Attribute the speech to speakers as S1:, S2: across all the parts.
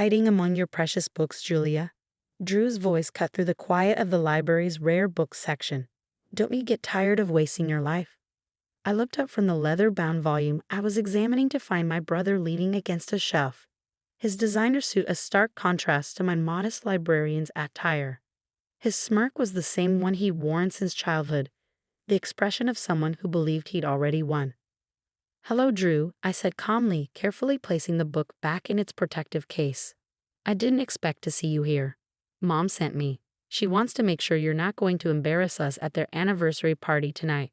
S1: hiding among your precious books, Julia? Drew's voice cut through the quiet of the library's rare books section. Don't you get tired of wasting your life? I looked up from the leather-bound volume I was examining to find my brother leaning against a shelf, his designer suit a stark contrast to my modest librarian's attire. His smirk was the same one he'd worn since childhood, the expression of someone who believed he'd already won. "Hello, Drew," I said calmly, carefully placing the book back in its protective case. "I didn't expect to see you here. Mom sent me. She wants to make sure you're not going to embarrass us at their anniversary party tonight."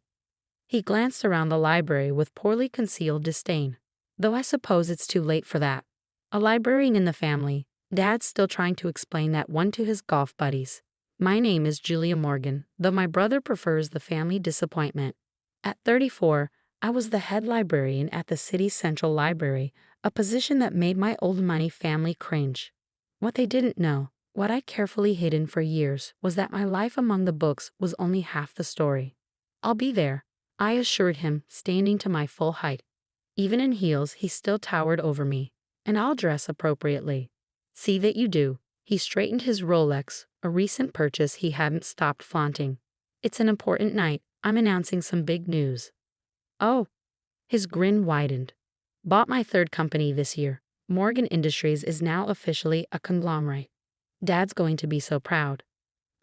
S1: He glanced around the library with poorly concealed disdain. "Though I suppose it's too late for that. A librarian in the family, Dad's still trying to explain that one to his golf buddies. My name is Julia Morgan, though my brother prefers the family disappointment. At 34, I was the head librarian at the city's central library, a position that made my old money family cringe. What they didn't know, what I'd carefully hidden for years, was that my life among the books was only half the story. I'll be there," I assured him, standing to my full height. Even in heels, he still towered over me. "And I'll dress appropriately." "See that you do." He straightened his Rolex, a recent purchase he hadn't stopped flaunting. "It's an important night. I'm announcing some big news." "Oh." His grin widened. "Bought my third company this year. Morgan Industries is now officially a conglomerate. Dad's going to be so proud."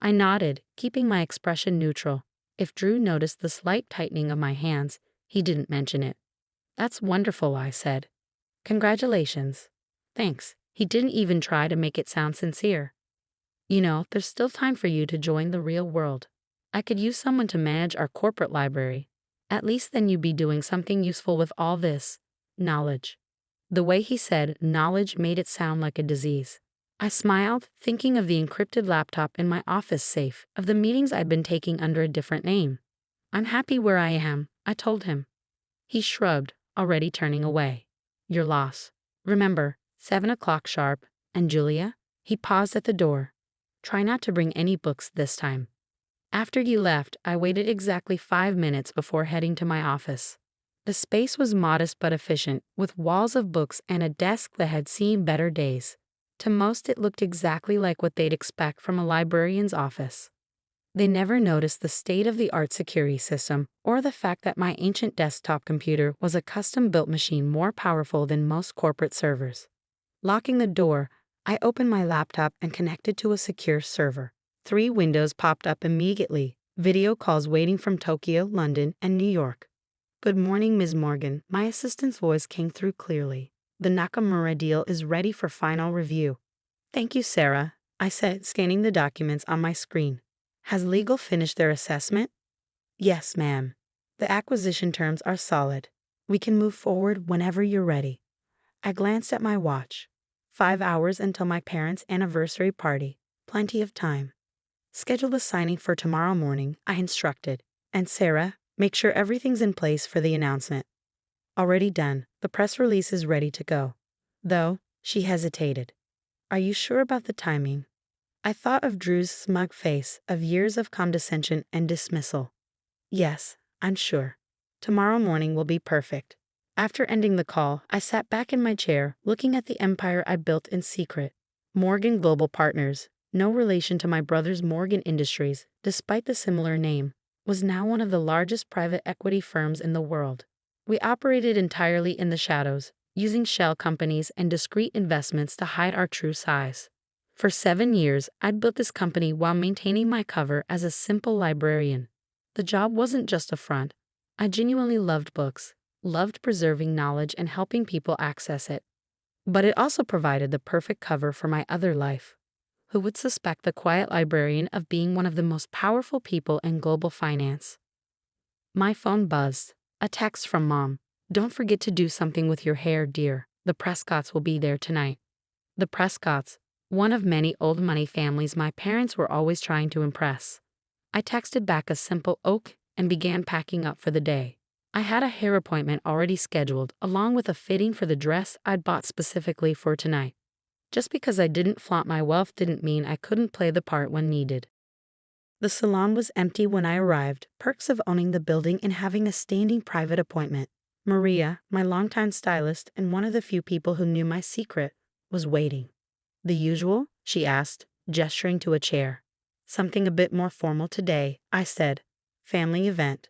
S1: I nodded, keeping my expression neutral. If Drew noticed the slight tightening of my hands, he didn't mention it. "That's wonderful," I said. "Congratulations." "Thanks." He didn't even try to make it sound sincere. "You know, there's still time for you to join the real world. I could use someone to manage our corporate library. At least then you'd be doing something useful with all this knowledge." The way he said knowledge made it sound like a disease. I smiled, thinking of the encrypted laptop in my office safe, of the meetings I'd been taking under a different name. "I'm happy where I am," I told him. He shrugged, already turning away. "Your loss. Remember, 7 o'clock sharp. And Julia?" He paused at the door. "Try not to bring any books this time." After you left, I waited exactly 5 minutes before heading to my office. The space was modest but efficient, with walls of books and a desk that had seen better days. To most, it looked exactly like what they'd expect from a librarian's office. They never noticed the state-of-the-art security system or the fact that my ancient desktop computer was a custom-built machine more powerful than most corporate servers. Locking the door, I opened my laptop and connected to a secure server. 3 windows popped up immediately, video calls waiting from Tokyo, London, and New York. "Good morning, Ms. Morgan." My assistant's voice came through clearly. "The Nakamura deal is ready for final review." "Thank you, Sarah," I said, scanning the documents on my screen. "Has legal finished their assessment?" "Yes, ma'am. The acquisition terms are solid. We can move forward whenever you're ready." I glanced at my watch. 5 hours until my parents' anniversary party. Plenty of time. "Schedule the signing for tomorrow morning," I instructed. "And Sarah, make sure everything's in place for the announcement." "Already done. The press release is ready to go." Though, she hesitated. "Are you sure about the timing?" I thought of Drew's smug face, of years of condescension and dismissal. "Yes, I'm sure. Tomorrow morning will be perfect." After ending the call, I sat back in my chair, looking at the empire I built in secret. Morgan Global Partners, no relation to my brother's Morgan Industries, despite the similar name, was now one of the largest private equity firms in the world. We operated entirely in the shadows, using shell companies and discrete investments to hide our true size. For 7 years, I'd built this company while maintaining my cover as a simple librarian. The job wasn't just a front. I genuinely loved books, loved preserving knowledge and helping people access it. But it also provided the perfect cover for my other life. Who would suspect the quiet librarian of being one of the most powerful people in global finance? My phone buzzed. A text from Mom. "Don't forget to do something with your hair, dear. The Prescotts will be there tonight." The Prescotts, one of many old money families my parents were always trying to impress. I texted back a simple "ok" and began packing up for the day. I had a hair appointment already scheduled, along with a fitting for the dress I'd bought specifically for tonight. Just because I didn't flaunt my wealth didn't mean I couldn't play the part when needed. The salon was empty when I arrived, perks of owning the building and having a standing private appointment. Maria, my longtime stylist and one of the few people who knew my secret, was waiting. The usual? She asked, gesturing to a chair. Something a bit more formal today, I said. Family event.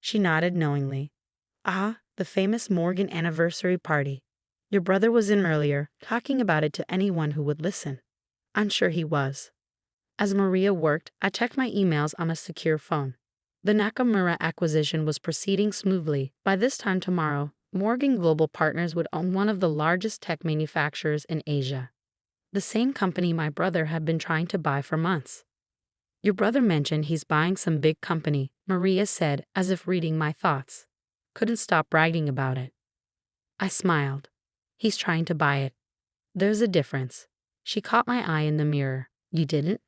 S1: She nodded knowingly. Ah, the famous Morgan anniversary party. Your brother was in earlier, talking about it to anyone who would listen. I'm sure he was. As Maria worked, I checked my emails on a secure phone. The Nakamura acquisition was proceeding smoothly. By this time tomorrow, Morgan Global Partners would own one of the largest tech manufacturers in Asia. The same company my brother had been trying to buy for months. Your brother mentioned he's buying some big company, Maria said, as if reading my thoughts. Couldn't stop bragging about it. I smiled. He's trying to buy it. There's a difference. She caught my eye in the mirror. You didn't?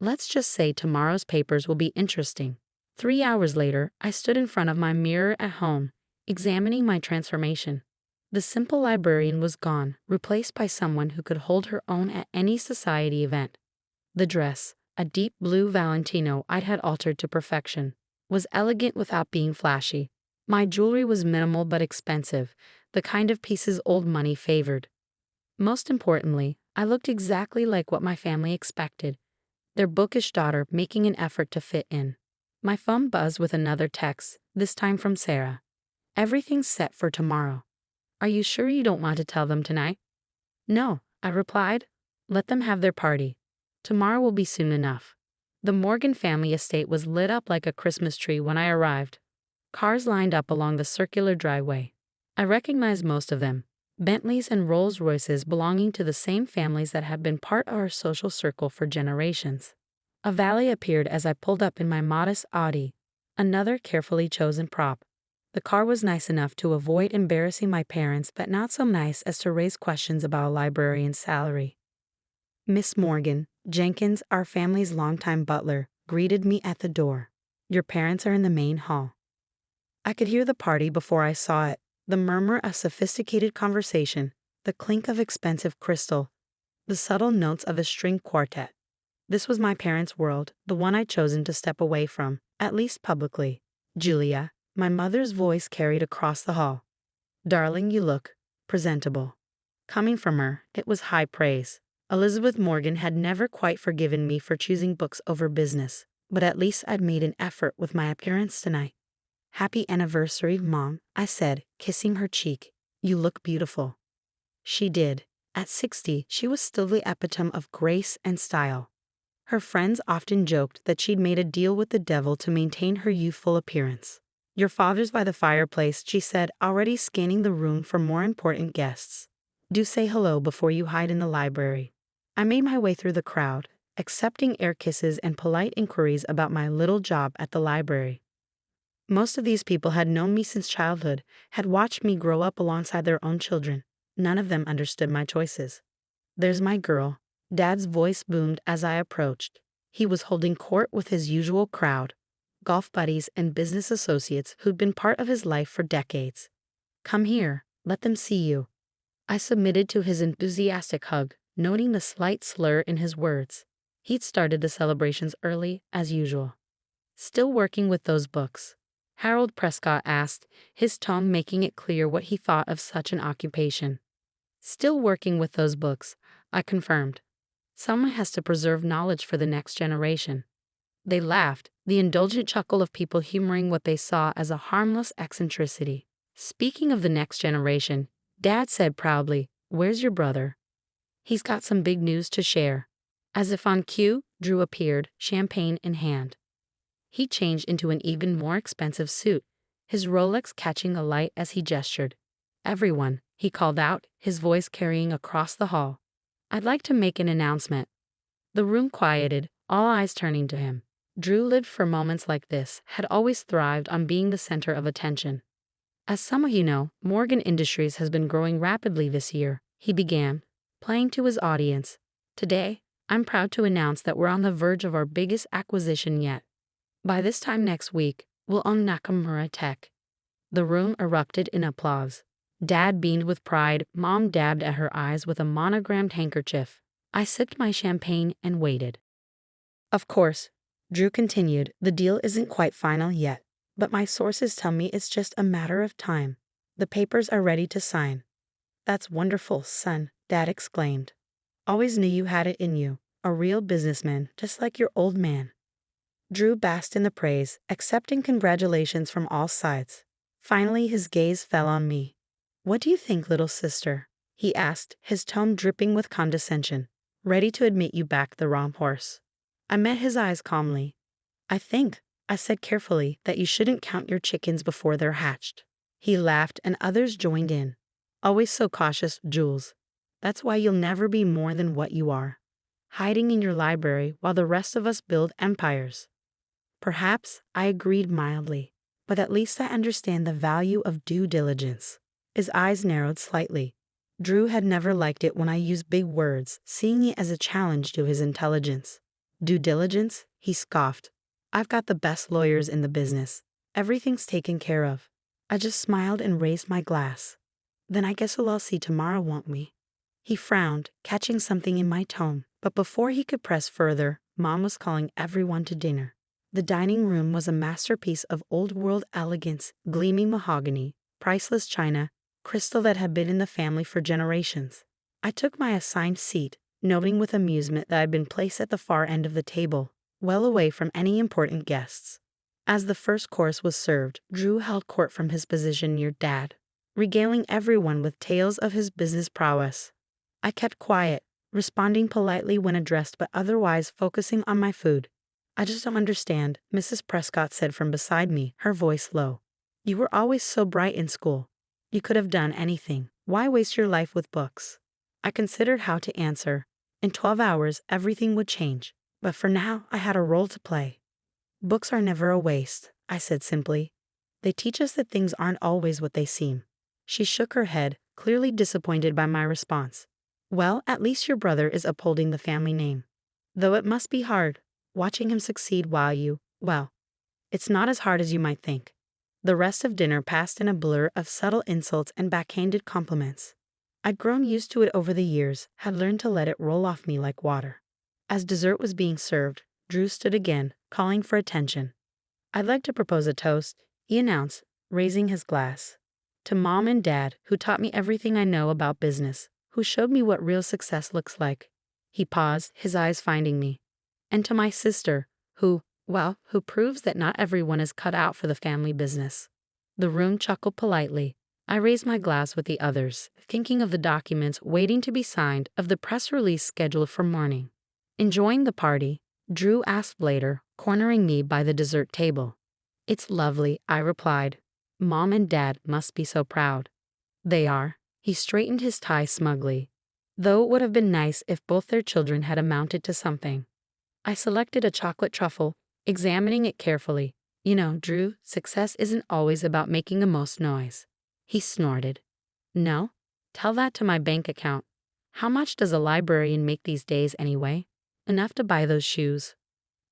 S1: Let's just say tomorrow's papers will be interesting. 3 hours later, I stood in front of my mirror at home, examining my transformation. The simple librarian was gone, replaced by someone who could hold her own at any society event. The dress, a deep blue Valentino I'd had altered to perfection, was elegant without being flashy. My jewelry was minimal but expensive, the kind of pieces old money favored. Most importantly, I looked exactly like what my family expected, their bookish daughter making an effort to fit in. My phone buzzed with another text, this time from Sarah. Everything's set for tomorrow. Are you sure you don't want to tell them tonight? No, I replied. Let them have their party. Tomorrow will be soon enough. The Morgan family estate was lit up like a Christmas tree when I arrived. Cars lined up along the circular driveway. I recognized most of them, Bentleys and Rolls-Royces belonging to the same families that had been part of our social circle for generations. A valet appeared as I pulled up in my modest Audi, another carefully chosen prop. The car was nice enough to avoid embarrassing my parents, but not so nice as to raise questions about a librarian's salary. Miss Morgan, Jenkins, our family's longtime butler, greeted me at the door. Your parents are in the main hall. I could hear the party before I saw it, the murmur of sophisticated conversation, the clink of expensive crystal, the subtle notes of a string quartet. This was my parents' world, the one I'd chosen to step away from, at least publicly. Julia, my mother's voice carried across the hall. Darling, you look presentable. Coming from her, it was high praise. Elizabeth Morgan had never quite forgiven me for choosing books over business, but at least I'd made an effort with my appearance tonight. Happy anniversary, Mom, I said, kissing her cheek. You look beautiful. She did. At 60, she was still the epitome of grace and style. Her friends often joked that she'd made a deal with the devil to maintain her youthful appearance. Your father's by the fireplace, she said, already scanning the room for more important guests. Do say hello before you hide in the library. I made my way through the crowd, accepting air kisses and polite inquiries about my little job at the library. Most of these people had known me since childhood, had watched me grow up alongside their own children. None of them understood my choices. There's my girl. Dad's voice boomed as I approached. He was holding court with his usual crowd, golf buddies and business associates who'd been part of his life for decades. Come here, let them see you. I submitted to his enthusiastic hug, noting the slight slur in his words. He'd started the celebrations early, as usual. Still working with those books? Harold Prescott asked, his tone making it clear what he thought of such an occupation. Still working with those books, I confirmed. Someone has to preserve knowledge for the next generation. They laughed, the indulgent chuckle of people humoring what they saw as a harmless eccentricity. Speaking of the next generation, Dad said proudly, "Where's your brother? He's got some big news to share." As if on cue, Drew appeared, champagne in hand. He changed into an even more expensive suit, his Rolex catching the light as he gestured. Everyone, he called out, his voice carrying across the hall. I'd like to make an announcement. The room quieted, all eyes turning to him. Drew lived for moments like this, had always thrived on being the center of attention. As some of you know, Morgan Industries has been growing rapidly this year, he began, playing to his audience. Today, I'm proud to announce that we're on the verge of our biggest acquisition yet. By this time next week, we'll own Nakamura Tech. The room erupted in applause. Dad beamed with pride, Mom dabbed at her eyes with a monogrammed handkerchief. I sipped my champagne and waited. Of course, Drew continued, the deal isn't quite final yet, but my sources tell me it's just a matter of time. The papers are ready to sign. That's wonderful, son, Dad exclaimed. Always knew you had it in you. A real businessman, just like your old man. Drew basked in the praise, accepting congratulations from all sides. Finally, his gaze fell on me. "What do you think, little sister?" he asked, his tone dripping with condescension. "Ready to admit you backed the wrong horse." I met his eyes calmly. "I think," I said carefully, "that you shouldn't count your chickens before they're hatched." He laughed and others joined in. "Always so cautious, Jules. That's why you'll never be more than what you are. Hiding in your library while the rest of us build empires." Perhaps, I agreed mildly, but at least I understand the value of due diligence. His eyes narrowed slightly. Drew had never liked it when I used big words, seeing it as a challenge to his intelligence. "Due diligence?" he scoffed. "I've got the best lawyers in the business. Everything's taken care of." I just smiled and raised my glass. "Then I guess we'll all see tomorrow, won't we?" He frowned, catching something in my tone, but before he could press further, Mom was calling everyone to dinner. The dining room was a masterpiece of old-world elegance, gleaming mahogany, priceless china, crystal that had been in the family for generations. I took my assigned seat, noting with amusement that I'd been placed at the far end of the table, well away from any important guests. As the first course was served, Drew held court from his position near Dad, regaling everyone with tales of his business prowess. I kept quiet, responding politely when addressed but otherwise focusing on my food. "I just don't understand," Mrs. Prescott said from beside me, her voice low. "You were always so bright in school. You could have done anything. Why waste your life with books?" I considered how to answer. In 12 hours, everything would change. But for now, I had a role to play. "Books are never a waste," I said simply. "They teach us that things aren't always what they seem." She shook her head, clearly disappointed by my response. "Well, at least your brother is upholding the family name. Though it must be hard, watching him succeed while well, it's not as hard as you might think." The rest of dinner passed in a blur of subtle insults and backhanded compliments. I'd grown used to it over the years, had learned to let it roll off me like water. As dessert was being served, Drew stood again, calling for attention. "I'd like to propose a toast," he announced, raising his glass. "To Mom and Dad, who taught me everything I know about business, who showed me what real success looks like." He paused, his eyes finding me. "And to my sister, who proves that not everyone is cut out for the family business." The room chuckled politely. I raised my glass with the others, thinking of the documents waiting to be signed, of the press release scheduled for morning. Enjoying the party, Drew asked later, cornering me by the dessert table. "It's lovely," I replied. "Mom and Dad must be so proud." "They are." He straightened his tie smugly. "Though it would have been nice if both their children had amounted to something." I selected a chocolate truffle, examining it carefully. "You know, Drew, success isn't always about making the most noise." He snorted. "No? Tell that to my bank account. How much does a librarian make these days anyway? Enough to buy those shoes."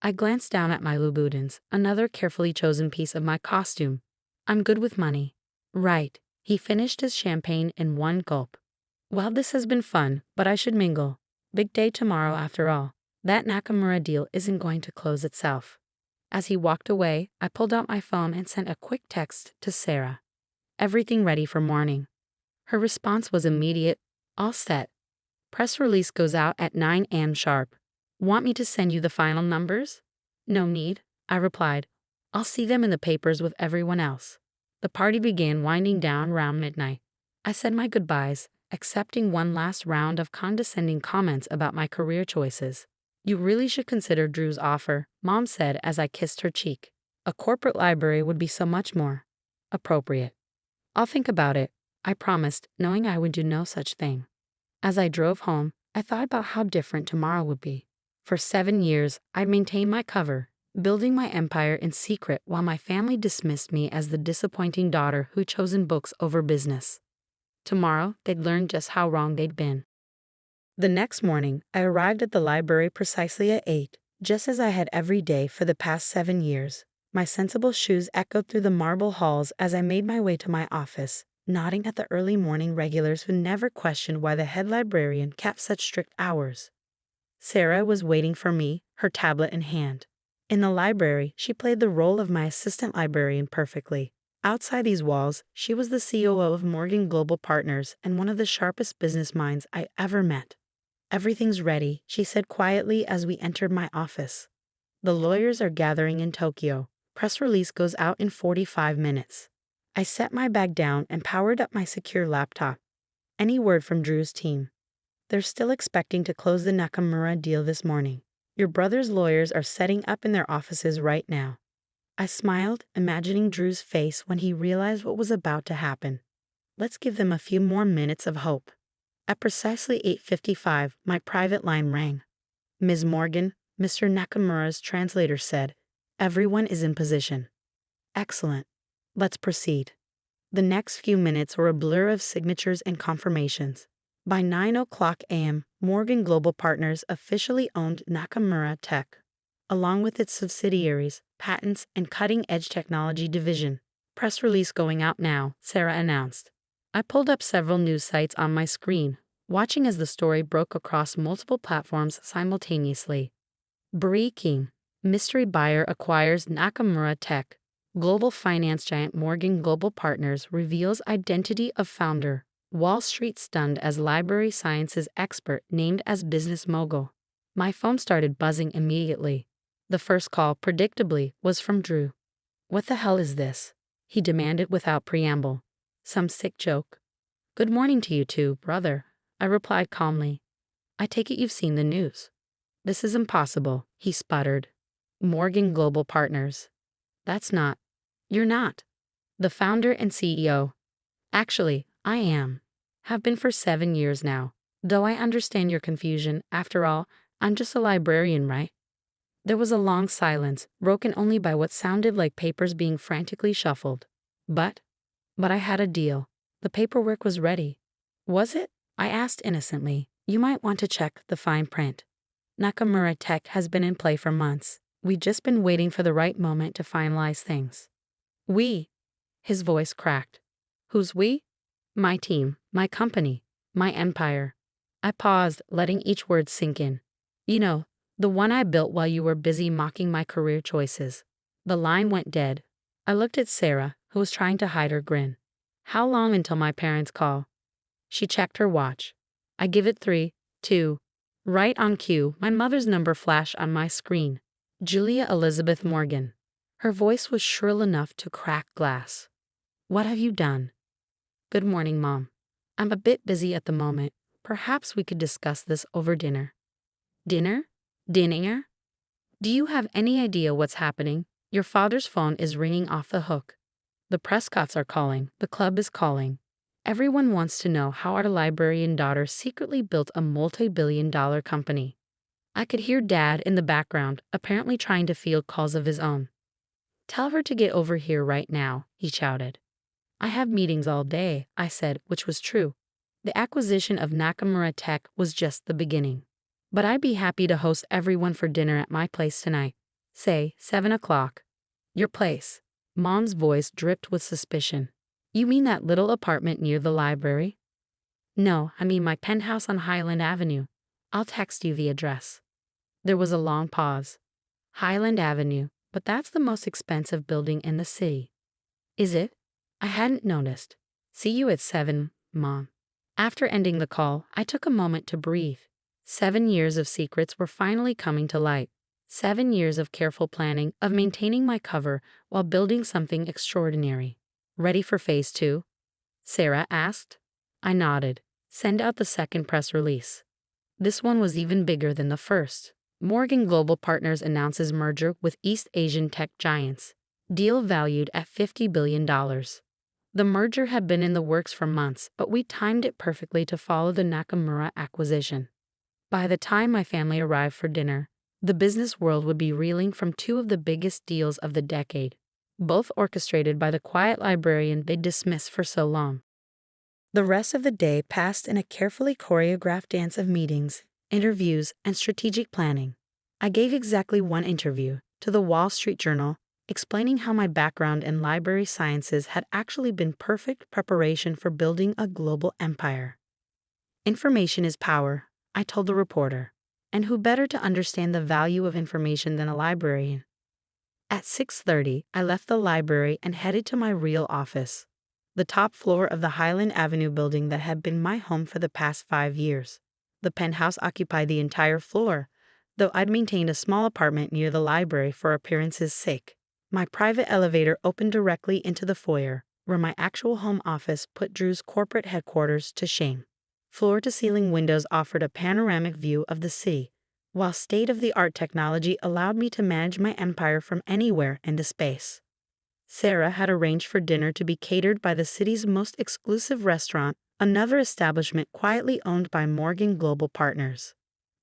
S1: I glanced down at my Louboutins, another carefully chosen piece of my costume. "I'm good with money." "Right." He finished his champagne in one gulp. "Well, this has been fun, but I should mingle. Big day tomorrow after all. That Nakamura deal isn't going to close itself." As he walked away, I pulled out my phone and sent a quick text to Sarah. "Everything ready for morning." Her response was immediate. "All set. Press release goes out at 9 a.m. sharp. Want me to send you the final numbers?" "No need," I replied. "I'll see them in the papers with everyone else." The party began winding down around midnight. I said my goodbyes, accepting one last round of condescending comments about my career choices. "You really should consider Drew's offer," Mom said as I kissed her cheek. "A corporate library would be so much more appropriate." "I'll think about it," I promised, knowing I would do no such thing. As I drove home, I thought about how different tomorrow would be. For 7 years, I'd maintained my cover, building my empire in secret while my family dismissed me as the disappointing daughter who'd chosen books over business. Tomorrow, they'd learn just how wrong they'd been. The next morning, I arrived at the library precisely at 8, just as I had every day for the past 7 years. My sensible shoes echoed through the marble halls as I made my way to my office, nodding at the early morning regulars who never questioned why the head librarian kept such strict hours. Sarah was waiting for me, her tablet in hand. In the library, she played the role of my assistant librarian perfectly. Outside these walls, she was the COO of Morgan Global Partners and one of the sharpest business minds I ever met. Everything's ready, she said quietly as we entered my office. The lawyers are gathering in Tokyo. Press release goes out in 45 minutes. I set my bag down and powered up my secure laptop. Any word from Drew's team? They're still expecting to close the Nakamura deal this morning. Your brother's lawyers are setting up in their offices right now. I smiled, imagining Drew's face when he realized what was about to happen. Let's give them a few more minutes of hope. At precisely 8:55, my private line rang. Ms. Morgan, Mr. Nakamura's translator said, "Everyone is in position." Excellent. Let's proceed. The next few minutes were a blur of signatures and confirmations. By 9 a.m., Morgan Global Partners officially owned Nakamura Tech, along with its subsidiaries, patents, and cutting-edge technology division. Press release going out now, Sarah announced. I pulled up several news sites on my screen, watching as the story broke across multiple platforms simultaneously. Breaking. Mystery buyer acquires Nakamura Tech. Global finance giant Morgan Global Partners reveals identity of founder. Wall Street stunned as library sciences expert named as business mogul. My phone started buzzing immediately. The first call, predictably, was from Drew. "What the hell is this?" he demanded without preamble. "Some sick joke?" "Good morning to you too, brother," I replied calmly. "I take it you've seen the news." "This is impossible," he sputtered. "Morgan Global Partners. That's not. You're not. The founder and CEO. Actually, I am. Have been for 7 years now. Though I understand your confusion, after all, I'm just a librarian, right?" There was a long silence, broken only by what sounded like papers being frantically shuffled. But I had a deal. The paperwork was ready. Was it? I asked innocently. You might want to check the fine print. Nakamura Tech has been in play for months. We've just been waiting for the right moment to finalize things. We? His voice cracked. Who's we? My team, my company, my empire. I paused, letting each word sink in. You know, the one I built while you were busy mocking my career choices. The line went dead. I looked at Sarah, who was trying to hide her grin. How long until my parents call? She checked her watch. I give it 3, 2. Right on cue, my mother's number flashed on my screen. Julia Elizabeth Morgan. Her voice was shrill enough to crack glass. What have you done? Good morning, Mom. I'm a bit busy at the moment. Perhaps we could discuss this over dinner. Dinner? Dinner? Do you have any idea what's happening? Your father's phone is ringing off the hook. The Prescotts are calling. The club is calling. Everyone wants to know how our librarian daughter secretly built a multi-billion-dollar company. I could hear Dad in the background, apparently trying to field calls of his own. Tell her to get over here right now, he shouted. I have meetings all day, I said, which was true. The acquisition of Nakamura Tech was just the beginning. But I'd be happy to host everyone for dinner at my place tonight. Say, 7 o'clock. Your place. Mom's voice dripped with suspicion. You mean that little apartment near the library? No, I mean my penthouse on Highland Avenue. I'll text you the address. There was a long pause. Highland Avenue, but that's the most expensive building in the city. Is it? I hadn't noticed. See you at 7, Mom. After ending the call, I took a moment to breathe. 7 years of secrets were finally coming to light. 7 years of careful planning, of maintaining my cover while building something extraordinary. Ready for phase 2? Sarah asked. I nodded. Send out the second press release. This one was even bigger than the first. Morgan Global Partners announces merger with East Asian tech giants. Deal valued at $50 billion. The merger had been in the works for months, but we timed it perfectly to follow the Nakamura acquisition. By the time my family arrived for dinner, the business world would be reeling from 2 of the biggest deals of the decade, both orchestrated by the quiet librarian they'd dismissed for so long. The rest of the day passed in a carefully choreographed dance of meetings, interviews, and strategic planning. I gave exactly 1 interview to the Wall Street Journal, explaining how my background in library sciences had actually been perfect preparation for building a global empire. Information is power, I told the reporter, and who better to understand the value of information than a librarian? At 6:30, I left the library and headed to my real office, the top floor of the Highland Avenue building that had been my home for the past 5 years. The penthouse occupied the entire floor, though I'd maintained a small apartment near the library for appearance's sake. My private elevator opened directly into the foyer, where my actual home office put Drew's corporate headquarters to shame. Floor-to-ceiling windows offered a panoramic view of the city, while state-of-the-art technology allowed me to manage my empire from anywhere into space. Sarah had arranged for dinner to be catered by the city's most exclusive restaurant, another establishment quietly owned by Morgan Global Partners.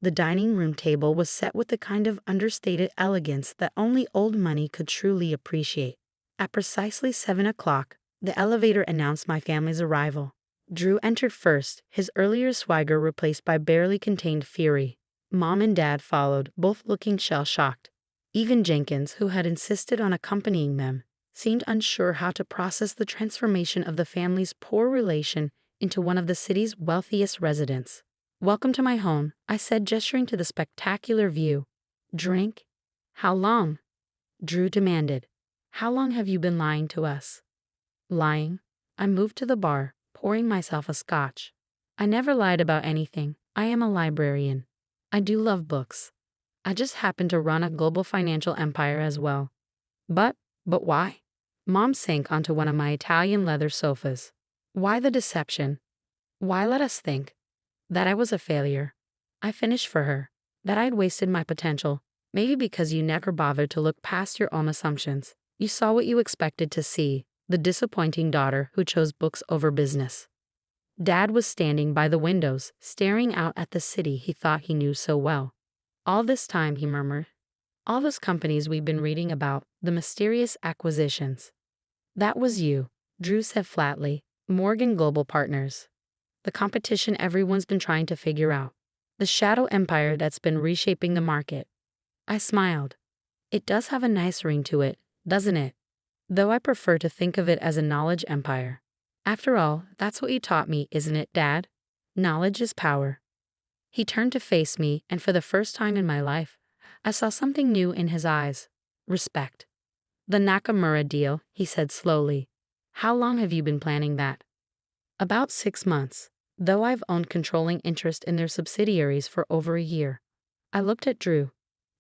S1: The dining room table was set with the kind of understated elegance that only old money could truly appreciate. At precisely 7 o'clock, the elevator announced my family's arrival. Drew entered first, his earlier swagger replaced by barely contained fury. Mom and Dad followed, both looking shell-shocked. Even Jenkins, who had insisted on accompanying them, seemed unsure how to process the transformation of the family's poor relation into one of the city's wealthiest residents. "Welcome to my home," I said, gesturing to the spectacular view. "Drink?" "How long?" Drew demanded. "How long have you been lying to us?" "Lying?" I moved to the bar, pouring myself a scotch. "I never lied about anything. I am a librarian. I do love books. I just happen to run a global financial empire as well." But why?" Mom sank onto one of my Italian leather sofas. "Why the deception? Why let us think that I was a failure? I finished for her, that I'd wasted my potential, maybe because you never bothered to look past your own assumptions. You saw what you expected to see, the disappointing daughter who chose books over business." Dad was standing by the windows, staring out at the city he thought he knew so well. "All this time," he murmured. "All those companies we've been reading about, the mysterious acquisitions. That was you," Drew said flatly. "Morgan Global Partners. The competition everyone's been trying to figure out. The shadow empire that's been reshaping the market." I smiled. "It does have a nice ring to it, doesn't it? Though I prefer to think of it as a knowledge empire. After all, that's what you taught me, isn't it, Dad? Knowledge is power." He turned to face me, and for the first time in my life, I saw something new in his eyes. Respect. "The Nakamura deal," he said slowly. "How long have you been planning that?" "About 6 months, though I've owned controlling interest in their subsidiaries for over a year." I looked at Drew.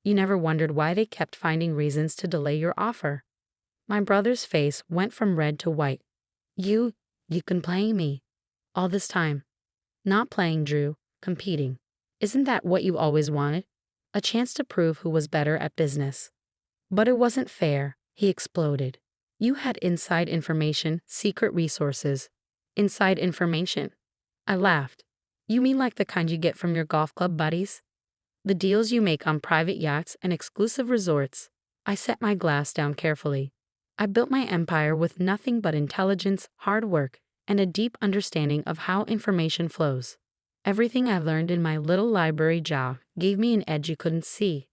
S1: "You never wondered why they kept finding reasons to delay your offer?" My brother's face went from red to white. You've been playing me all this time." "Not playing, Drew, competing. Isn't that what you always wanted? A chance to prove who was better at business." "But it wasn't fair," he exploded. "You had inside information, secret resources." "Inside information?" I laughed. "You mean like the kind you get from your golf club buddies? The deals you make on private yachts and exclusive resorts?" I set my glass down carefully. "I built my empire with nothing but intelligence, hard work, and a deep understanding of how information flows. Everything I learned in my little library job gave me an edge you couldn't see."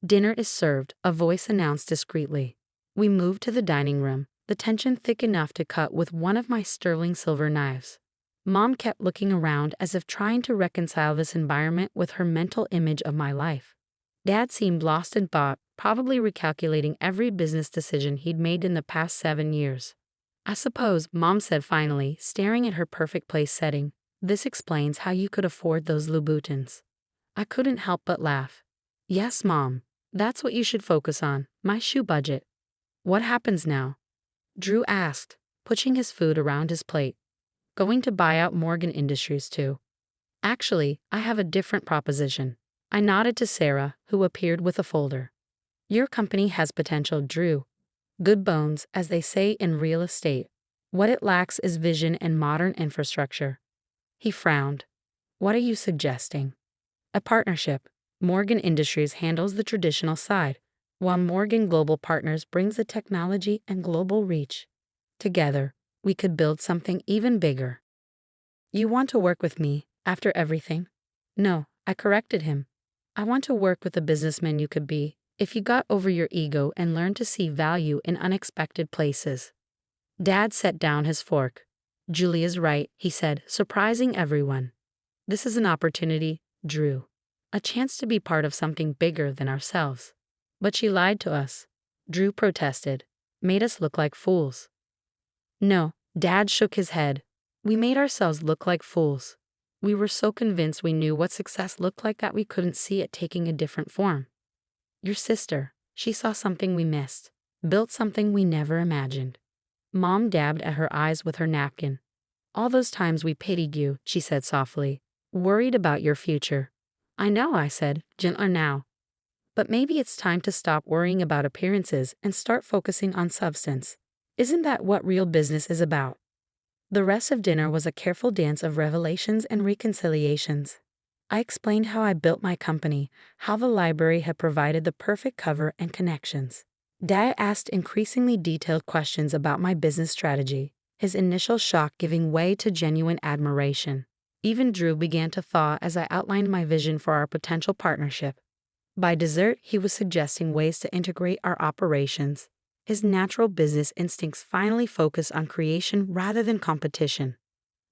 S1: "Dinner is served," a voice announced discreetly. We moved to the dining room, the tension thick enough to cut with one of my sterling silver knives. Mom kept looking around as if trying to reconcile this environment with her mental image of my life. Dad seemed lost in thought, probably recalculating every business decision he'd made in the past 7 years. "I suppose," Mom said finally, staring at her perfect place setting, "this explains how you could afford those Louboutins." I couldn't help but laugh. "Yes, Mom. That's what you should focus on, my shoe budget." "What happens now?" Drew asked, pushing his food around his plate. "Going to buy out Morgan Industries too." "Actually, I have a different proposition." I nodded to Sarah, who appeared with a folder. "Your company has potential, Drew. Good bones, as they say in real estate. What it lacks is vision and modern infrastructure." He frowned. "What are you suggesting?" "A partnership. Morgan Industries handles the traditional side, while Morgan Global Partners brings the technology and global reach. Together, we could build something even bigger." "You want to work with me, after everything?" "No," I corrected him. "I want to work with the businessman you could be, if you got over your ego and learned to see value in unexpected places." Dad set down his fork. "Julia's right," he said, surprising everyone. "This is an opportunity, Drew. A chance to be part of something bigger than ourselves." "But she lied to us," Drew protested. "Made us look like fools." "No," Dad shook his head. "We made ourselves look like fools. We were so convinced we knew what success looked like that we couldn't see it taking a different form. Your sister, she saw something we missed, built something we never imagined. Mom dabbed at her eyes with her napkin. All those times we pitied you, she said softly, worried about your future. I know, I said, gentler now. But maybe it's time to stop worrying about appearances and start focusing on substance. Isn't that what real business is about? The rest of dinner was a careful dance of revelations and reconciliations. I explained how I built my company, how the library had provided the perfect cover and connections. Dad asked increasingly detailed questions about my business strategy, his initial shock giving way to genuine admiration. Even Drew began to thaw as I outlined my vision for our potential partnership. By dessert, he was suggesting ways to integrate our operations. His natural business instincts finally focused on creation rather than competition.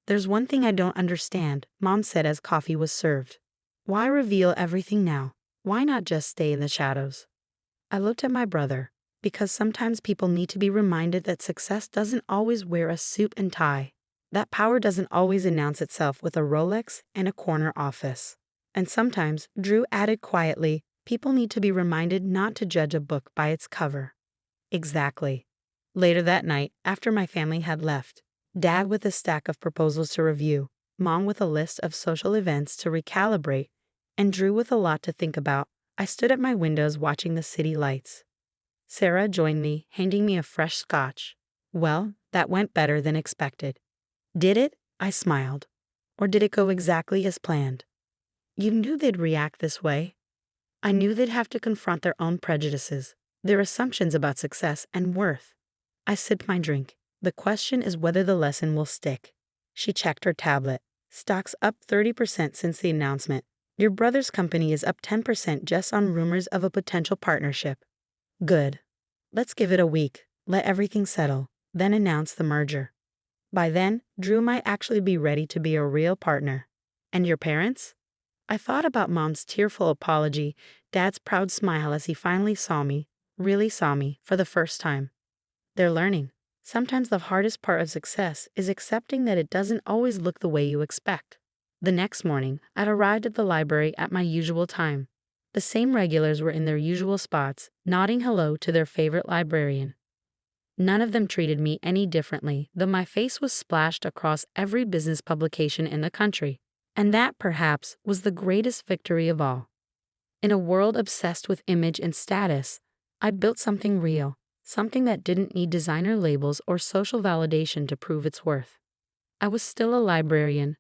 S1: There's one thing I don't understand, Mom said as coffee was served. Why reveal everything now? Why not just stay in the shadows? I looked at my brother, because sometimes people need to be reminded that success doesn't always wear a suit and tie. That power doesn't always announce itself with a Rolex and a corner office. And sometimes, Drew added quietly, people need to be reminded not to judge a book by its cover. Exactly. Later that night, after my family had left, Dad with a stack of proposals to review, Mom with a list of social events to recalibrate, and Drew with a lot to think about, I stood at my windows watching the city lights. Sarah joined me, handing me a fresh scotch. Well, that went better than expected. Did it? I smiled. Or did it go exactly as planned? You knew they'd react this way. I knew they'd have to confront their own prejudices, their assumptions about success and worth. I sipped my drink. The question is whether the lesson will stick. She checked her tablet. Stocks up 30% since the announcement. Your brother's company is up 10% just on rumors of a potential partnership. Good. Let's give it a week, let everything settle, then announce the merger. By then, Drew might actually be ready to be a real partner. And your parents? I thought about Mom's tearful apology, Dad's proud smile as he finally saw me, really saw me, for the first time. They're learning. Sometimes the hardest part of success is accepting that it doesn't always look the way you expect. The next morning, I'd arrived at the library at my usual time. The same regulars were in their usual spots, nodding hello to their favorite librarian. None of them treated me any differently, though my face was splashed across every business publication in the country. And that, perhaps, was the greatest victory of all. In a world obsessed with image and status, I built something real, something that didn't need designer labels or social validation to prove its worth. I was still a librarian,